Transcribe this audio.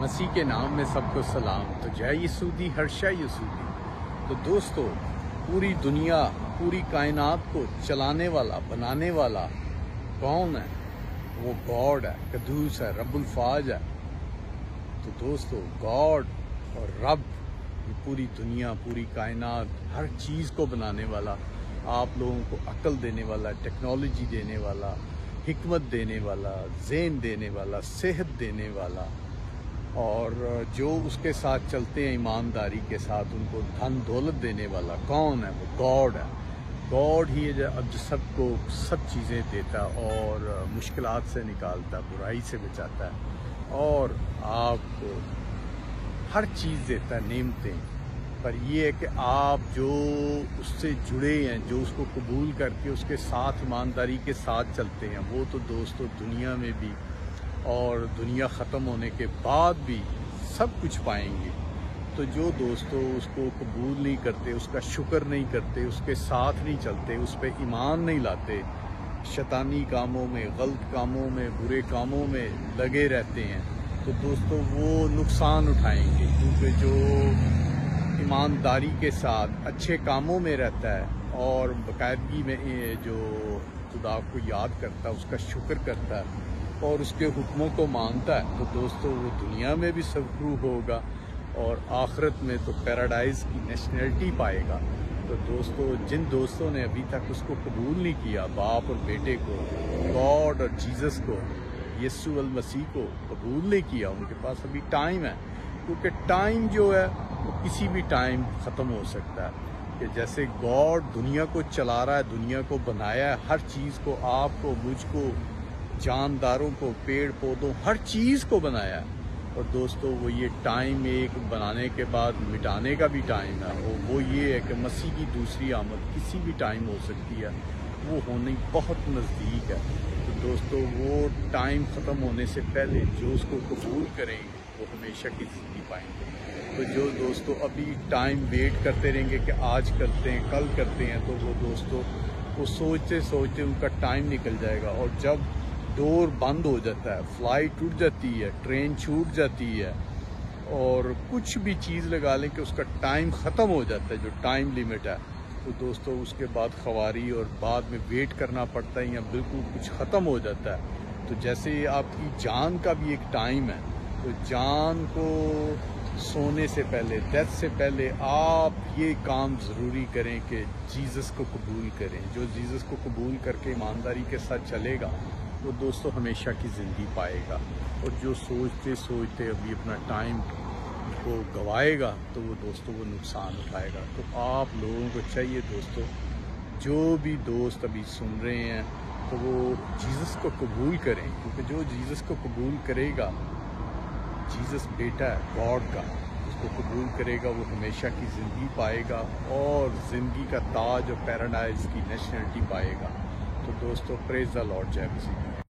مسیح کے نام میں سب کو سلام۔ تو جے یسودی ہر شے یسودی۔ تو دوستو، پوری دنیا، پوری کائنات کو چلانے والا، بنانے والا کون ہے؟ وہ گاڈ ہے، قدوس ہے، رب الفاظ ہے۔ تو دوستو، گاڈ اور رب، یہ پوری دنیا، پوری کائنات، ہر چیز کو بنانے والا، آپ لوگوں کو عقل دینے والا، ٹیکنالوجی دینے والا، حکمت دینے والا، ذہن دینے والا، صحت دینے والا، اور جو اس کے ساتھ چلتے ہیں ایمانداری کے ساتھ، ان کو دھن دولت دینے والا کون ہے؟ وہ گاڈ ہے۔ گاڈ ہی ہے جو سب کو سب چیزیں دیتا ہے اور مشکلات سے نکالتا ہے، برائی سے بچاتا ہے، اور آپ کو ہر چیز دیتا ہے، نعمتیں۔ پر یہ ہے کہ آپ جو اس سے جڑے ہیں، جو اس کو قبول کر کے اس کے ساتھ ایمانداری کے ساتھ چلتے ہیں، وہ تو دوستو دنیا میں بھی اور دنیا ختم ہونے کے بعد بھی سب کچھ پائیں گے۔ تو جو دوستو اس کو قبول نہیں کرتے، اس کا شکر نہیں کرتے، اس کے ساتھ نہیں چلتے، اس پہ ایمان نہیں لاتے، شیطانی کاموں میں، غلط کاموں میں، برے کاموں میں لگے رہتے ہیں، تو دوستو وہ نقصان اٹھائیں گے، کیونکہ جو ایمانداری کے ساتھ اچھے کاموں میں رہتا ہے اور باقاعدگی میں جو خدا کو یاد کرتا ہے، اس کا شکر کرتا ہے اور اس کے حکموں کو مانتا ہے، تو دوستو وہ دنیا میں بھی سرخرو ہوگا اور آخرت میں تو پیراڈائز کی نیشنلٹی پائے گا۔ تو دوستو، جن دوستوں نے ابھی تک اس کو قبول نہیں کیا، باپ اور بیٹے کو، گاڈ اور جیزس کو، یسوع المسیح کو قبول نہیں کیا، ان کے پاس ابھی ٹائم ہے، کیونکہ ٹائم جو ہے وہ کسی بھی ٹائم ختم ہو سکتا ہے۔ کہ جیسے گاڈ دنیا کو چلا رہا ہے، دنیا کو بنایا ہے، ہر چیز کو، آپ کو، مجھ کو، جانداروں کو، پیڑ پودوں، ہر چیز کو بنایا ہے، اور دوستو وہ یہ ٹائم ایک بنانے کے بعد مٹانے کا بھی ٹائم ہے، وہ یہ ہے کہ مسیح کی دوسری آمد کسی بھی ٹائم ہو سکتی ہے، وہ ہونے بہت نزدیک ہے۔ تو دوستو، وہ ٹائم ختم ہونے سے پہلے جو اس کو قبول کریں گے وہ ہمیشہ کی زندگی پائیں گے۔ تو جو دوستو ابھی ٹائم ویٹ کرتے رہیں گے کہ آج کرتے ہیں، کل کرتے ہیں، تو وہ دوستو وہ سوچتے سوچتے ان کا ٹائم نکل جائے گا، اور جب ڈور بند ہو جاتا ہے، فلائٹ ٹوٹ جاتی ہے، ٹرین چھوٹ جاتی ہے، اور کچھ بھی چیز لگا لیں کہ اس کا ٹائم ختم ہو جاتا ہے، جو ٹائم لیمٹ ہے، تو دوستو اس کے بعد خواری اور بعد میں ویٹ کرنا پڑتا ہے، یا بالکل کچھ ختم ہو جاتا ہے۔ تو جیسے آپ کی جان کا بھی ایک ٹائم ہے، تو جان کو سونے سے پہلے، ڈیتھ سے پہلے آپ یہ کام ضروری کریں کہ جیزس کو قبول کریں۔ جو جیزس کو قبول کر کے ایمانداری کے ساتھ چلے گا، وہ دوستو ہمیشہ کی زندگی پائے گا، اور جو سوچتے سوچتے ابھی اپنا ٹائم کو گوائے گا، تو وہ دوستو وہ نقصان اٹھائے گا۔ تو آپ لوگوں کو چاہیے دوستو، جو بھی دوست ابھی سن رہے ہیں، تو وہ جیزس کو قبول کریں، کیونکہ جو جیزس کو قبول کرے گا، جیزس بیٹا ہے گاڈ کا، اس کو قبول کرے گا، وہ ہمیشہ کی زندگی پائے گا اور زندگی کا تاج اور پیراڈائز کی نیشنلٹی پائے گا۔ تو دوستو، پریز دی لارڈ، جے مسیح۔